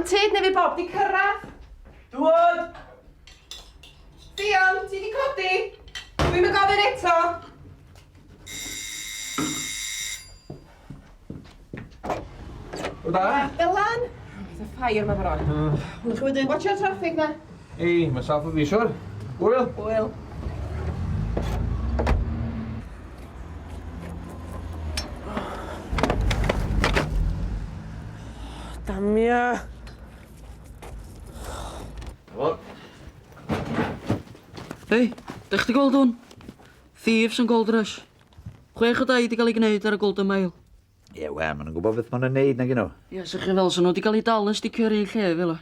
Granted, neu fi Bob di cyrraedd. Dŵod! Fion, ti di codi? Dwi'n mynd gofyn eto. O da? Dylan? Beth y ffair yma bron. Wylch chi wedyn? Watch your traffic na. Ei, mae saff o fi siwr. Hwyl. Hwyl. Damia. Hei, dych chi gweld hwn? Thieves yn Gold Rush. 6 o dau wedi cael ei gwneud ar y Golden Mile. Ie, wel, maen nhw'n gwybod beth maen nhw'n neud nag un nhw. Ie, sych chi fel sy'n nhw wedi cael ei dal yn sticio ar un lle fel o.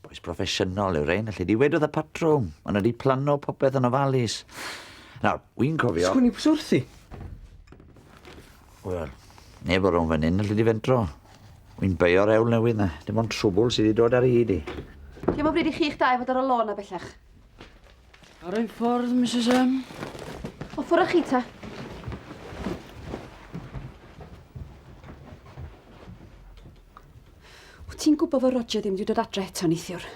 Boes proffesiynol yw'r ein, allu di wedodd y patrwm. Maen nhw wedi plano popeth yn ofalus. Nawr, wy'n cofio... Sgwini pws wrthi? Wel, neb o'r rownd fan hyn, allu di fentro. Wy'n beio'r ewl newydd na. Dim ond trwbl sydd wedi dod ar ei hyd i. Dim o bryd i chi'ch dau fod ar y lôn a bellach. Ar ein ffordd, Mrs M. O ffwrdd chi ta. Wyt ti'n gwybod fod Roger ddim wedi dod adre eto neithiwr?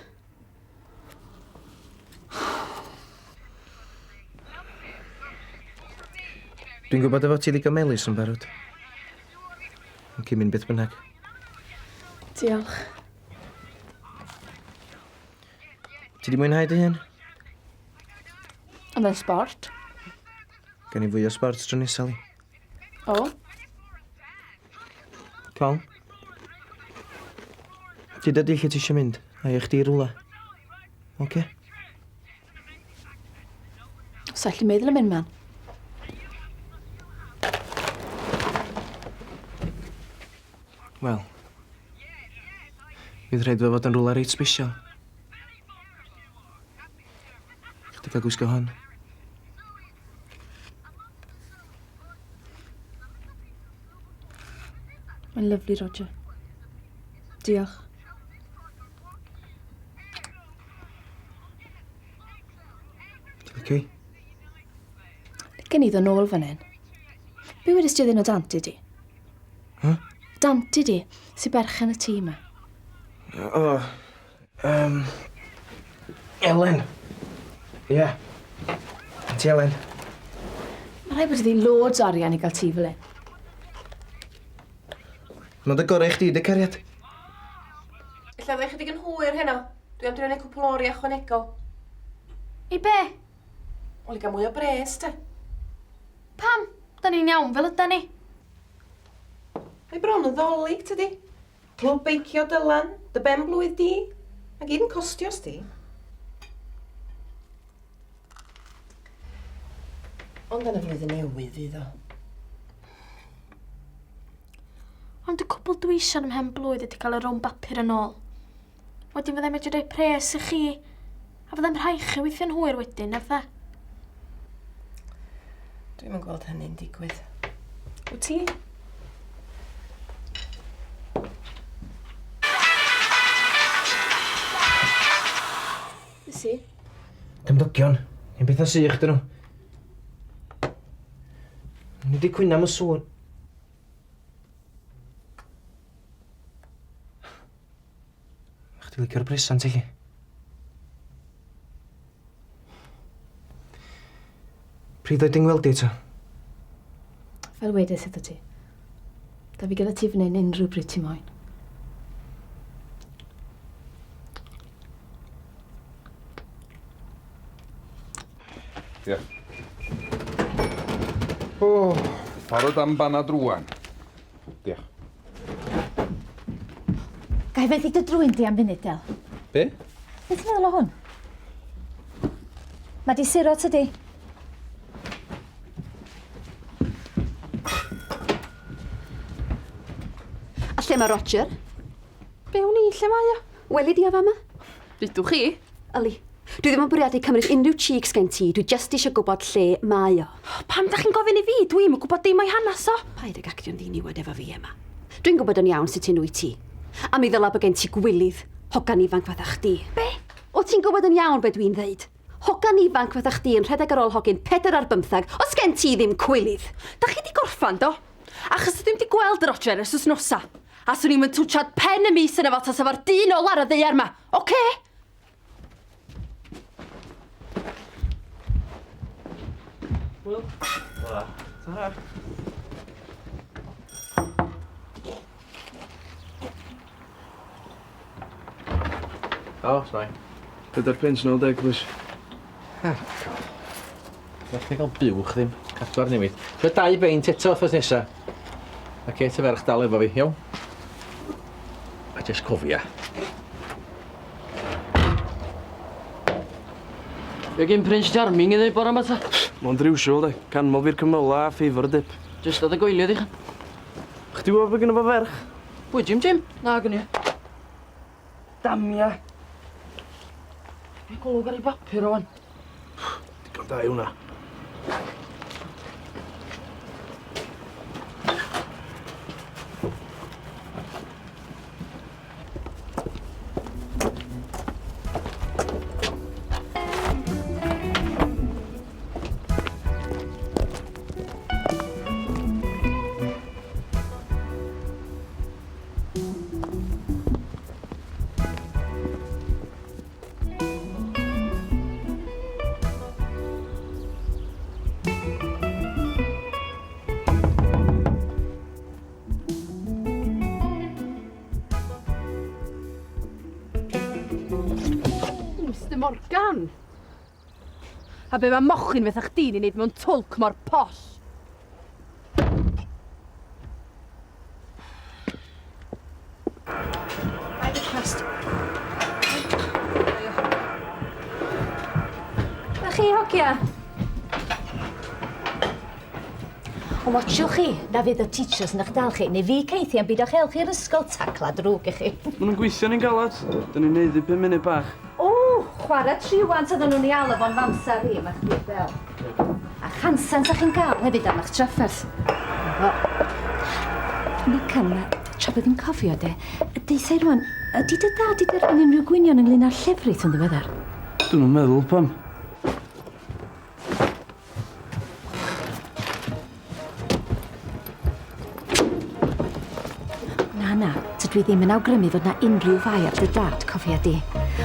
Dwi'n gwybod efo ti ddigon melys yn barod. Yn cymyn beth bynnag. Diolch. Ti di mwynhau dy hyn? Ond yn sport. Gan i fwy o sport tro nesaf li. O? Cael? Ti dydy lle ti eisiau mynd, a eich di rwla. Oce? Sa allu meddwl am mynd man? Wel. Bydd rhaid fo fod yn rwla reit sbesial. Chdi cael gwisgo hon. Mae'n lyflu, Roger. Diolch. Ti'n oce? Gen i ddod nôl fan hyn. Be wedys ti ddyn o Dante di? Huh? Dante di, sy'n berchen y tŷ yma. O, Elen. Ie. Ti Elen. Mae rhaid bod iddi loads o arian i gael tŷ fel hyn. Mae'n dy gorau chdi, dy cariad. Illa ddech chydig yn hwyr heno. Dwi am dwi'n ei cwpl ori ychwanegol. I be? Wel i gael mwy o bres, te. Pam? Da ni'n iawn fel yda ni. Mae bron yn ddolig, tydi? Clwb beicio Dylan, dy ben blwydd di. Mae gyd yn costio sti. Ond yn y flwyddyn newydd fydd o. Ond y cwbl dwi eisiau ym mhen blwydd ydi cael y rown bapur yn ôl. Wedyn fyddai'n medru rhoi pres i chi. A fyddai'n rhai chi weithio'n hwyr wedyn, efo. Dwi'n yn gweld hynny'n digwydd. Wyt ti? Ysi? Cymdogion. Yn beth o sych dyn nhw. Ni di cwyno am y sŵn. Chdi licio'r bresant i chi. Pryd oedd yng ngweld i eto? Fel wedys iddo ti. Da fi gyda ti fan hyn unrhyw bryd ti moyn. Diolch. O, parod am banad rwan. Diolch. Gai feddi dy drwy'n di am funud, Del. Be? Beth ti'n meddwl o hwn? Mae di siro tydi. A lle mae Roger? Be o'n i, lle mae o? Weli di o fama? Bydwch chi? Yli. Dwi ddim yn bwriadu cymryd unrhyw cheeks gen ti, dwi just eisiau gwybod lle mae o. Pam da chi'n gofyn i fi? Dwi'm yn gwybod dim o'i hanes o. Paid ag actio'n ddiniwed efo fi yma. Dwi'n gwybod yn iawn sut ti'n wyt ti. A mi ddylai bod gen ti gwylydd, hogan ifanc fatha chdi. Be? O ti'n gwybod yn iawn beth dwi'n ddeud? Hogan ifanc fatha chdi yn rhedeg ar ôl hogyn 4 ar 15, os gen ti ddim cwylydd. Da chi di gorffan, do? Achos ydym di gweld Roger ers wsnosa. A swn i'n mynd twtsiad pen y mis yna fel tas efo'r dyn ôl ar y ddeiar yma, oce? O, straen. Pedair pence 90 plus. Nath ni gael buwch ddim. Cadwar newid. Fe 2 beint eto wrth nesa. A Kate y ferch dal efo fi, iawn? A just cofia. Fe gyn Prince Charming i ddweud bore yma ta. Mae'n driwsiol, de. Canmol fi'r cymyla a ffeifr y dip. Just oedd y gweiliad i chi. Chdi wybod bod gynnu fo ferch? Pwy, Jim? Na, gynnu. Damia. Fe golwg ar ei bapur o wan. Digon da i hwnna. Morgan. A be mae mochyn fethach chdi'n ei wneud mewn twlc mor posh. Mae breakfast. Na chi hogia? O watsiwch chi, na fydd y teachers yn eich dal chi, neu fi ceithi am byd o'ch helch i'r ysgol tacla drwg i chi. Maen nhw'n gweithio ni'n galad. Dyn ni'n neud i 5 munud bach. Chwarae triwant oedden nhw'n ei alw fo'n famser fi, mae'ch byd fel. A chansen sa chi'n gael hefyd am eich trafferth. Nican, tra bydd yn cofio de, deithau rwan, ydy dy dad i derbyn unrhyw gwynion ynglyn â'r llefrith yn ddiweddar? Dwi'n nhw'n meddwl pam. Na, dydw i ddim yn awgrymu fod na unrhyw fai ar dy dad, cofia di.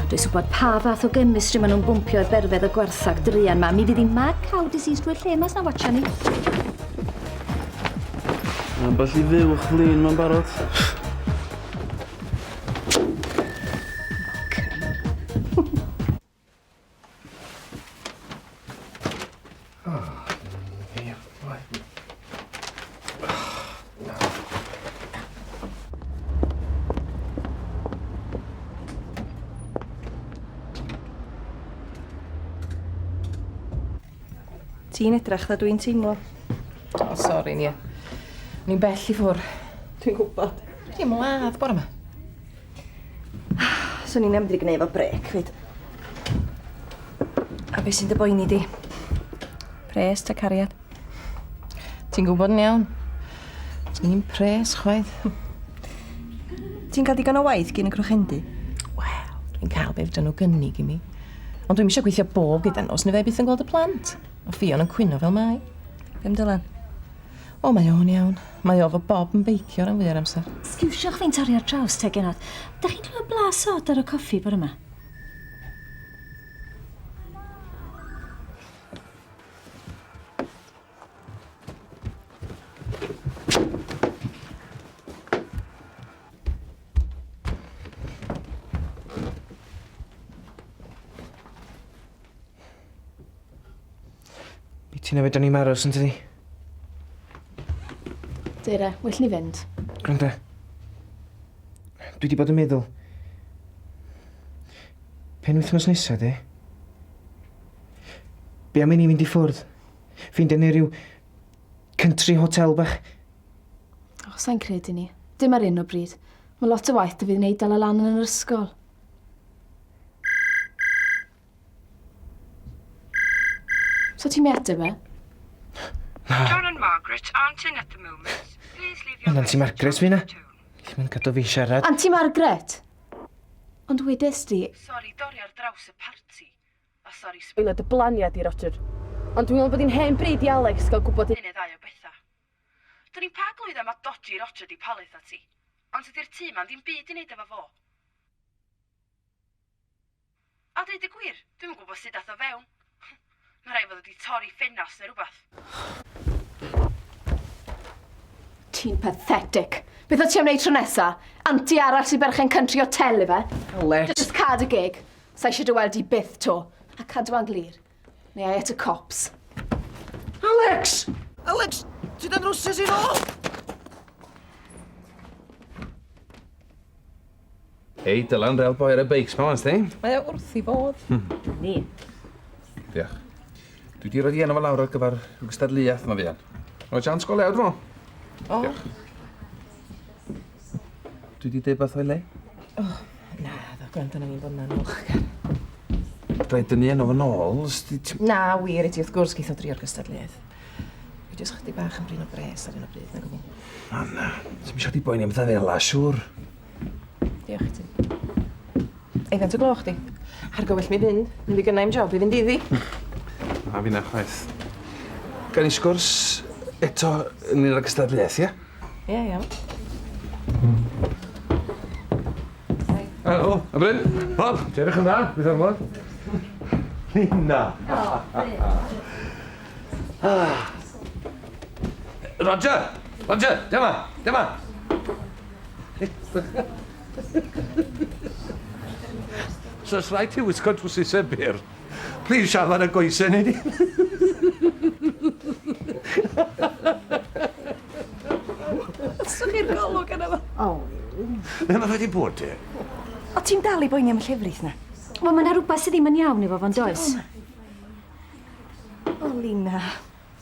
Dwi'n gwybod pa fath o gymistri maen nhw'n bwmpio i'r berfedd y gwerthag drian ma. Mi fydd hi'n mad cow disease drwy'r lle mas na watcha ni. Ambell i fyw chlin ma'n barod. Ti'n edrych dda dwi'n teimlo. O, sori, Nia. Ni'n bell i ffwr. Dwi'n gwybod. Dwi'n mladd bore yma. So ni'n emdri gwneud fo brec, fyd. A beth sy'n dy boeni di? Pres ta cariad? Ti'n gwybod yn iawn? Ti'n pres, chwaith. Ti'n cael digon o waith gyn y crwchendi? Wel, dwi'n cael beth dyn nhw gynnig i mi. Ond dwi'n eisiau gweithio bob gyda nos, neu fe byth yn gweld y plant. O Fion yn cwyno fel mai. Bym dylan? O, mae o'n iawn. Mae o fo Bob yn beicio ran fwy'r amser. Sgiwsiwch fi'n torri ar draws te genod. Da chi'n clywed blas od ar y coffi bore yma? Ti'n newid o'n i'n aros yn tydi? Deire, well ni fynd. Gwranda. Dwi di bod yn meddwl. Pen wythnos nesa, de? Be am i ni fynd i ffwrdd? Ffeindio ni ryw country hotel bach? O, sa'n credu ni. Dim ar un o bryd. Mae lot o waith dy fydd wneud dal y lan yn yr ysgol. So ti'n metr be? John and Margaret aren't in at the moment. Please leave your Auntie Margaret fi na. Lle mae'n gadw fi siarad. Auntie Margaret? Ond wedes di... Sorry, dorri ar draws y parti. A sorry, Spoiled y blaniad i Roger. Ond dwi'n meddwl bod hi'n hen bryd i Alex gael gwybod... un neu ddau o bethau. Dyn ni'n pa glwyd am a dodgy Roger di palith a ti. Ond ydy'r tŷ ma'n ddim byd i wneud efo fo. A dweud y gwir, dwi'm yn gwybod sut dath o fewn. Mae rai fod wedi torri ffenast neu rhywbeth. Ti'n pathetic. Beth o ti am wneud tro nesa? Anti arall sy'n berchen country hotel i fe? Alex. Just cad y gig. Sa eisiau dy weld i byth to. A cadw a'n glir. Neu ai at y cops. Alex! Alex, ti dan rwsys i ôl? Hei, Dylan, rel boi ar y beics ma, wan, sti? Mae o wrth i fod. Ni. Diolch. Dwi di roed i enw fo lawr ar gyfer y gystadleuaeth yma fian. O, Jan sgolewd fo. O. Diolch. Dwi di deud beth o'i le? Na, dda gwend yna fi'n bod na'n olch. Rhaid dynnu enw fo nôl, sti... Na, wir i ti wrth gwrs geith o drio'r gystadleuaeth. Fi jyst chydig bach yn brin o bres ar un o bryd, na gwbl. Anna, ti'n mysio di boeni am dda fel a, siwr. Diolch i ti. Eithant o gloch di. Hargo well mi fynd. Mynd i gynnau'n job i fynd iddi. A fi na chwaith. Gan i sgwrs eto yn un o'r gystadleuaeth, ie? Ie, iawn. O, a Bryn? Bob, ti edrych yn dda, beth am fod? Nina. Roger! Roger, dyma, dyma! So it's rhaid ti wisgo drwsysau byr. Please siarad y goesau neu di. Swch chi'r golwg yna fo? Be mae wedi bod ti? O, ti'n dal i boeni am y llefrith na? Wel, mae yna rhywbeth sydd ddim yn iawn efo fo'n does. O, Lina.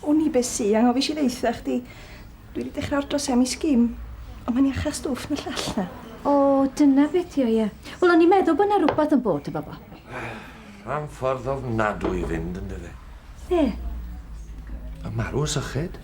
O'n i beth si, anghofis i ddeitha chdi. Dwi wedi dechrau o'r dros am i sgim, ond mae'n iachas stwff na llall na. O, dyna beth yw, ie. Wel, o'n i'n meddwl bod yna rhywbeth yn bod efo fo. Rhan ffordd ofnadwy i fynd, ynddo fe. Ie. Y marw sychyd.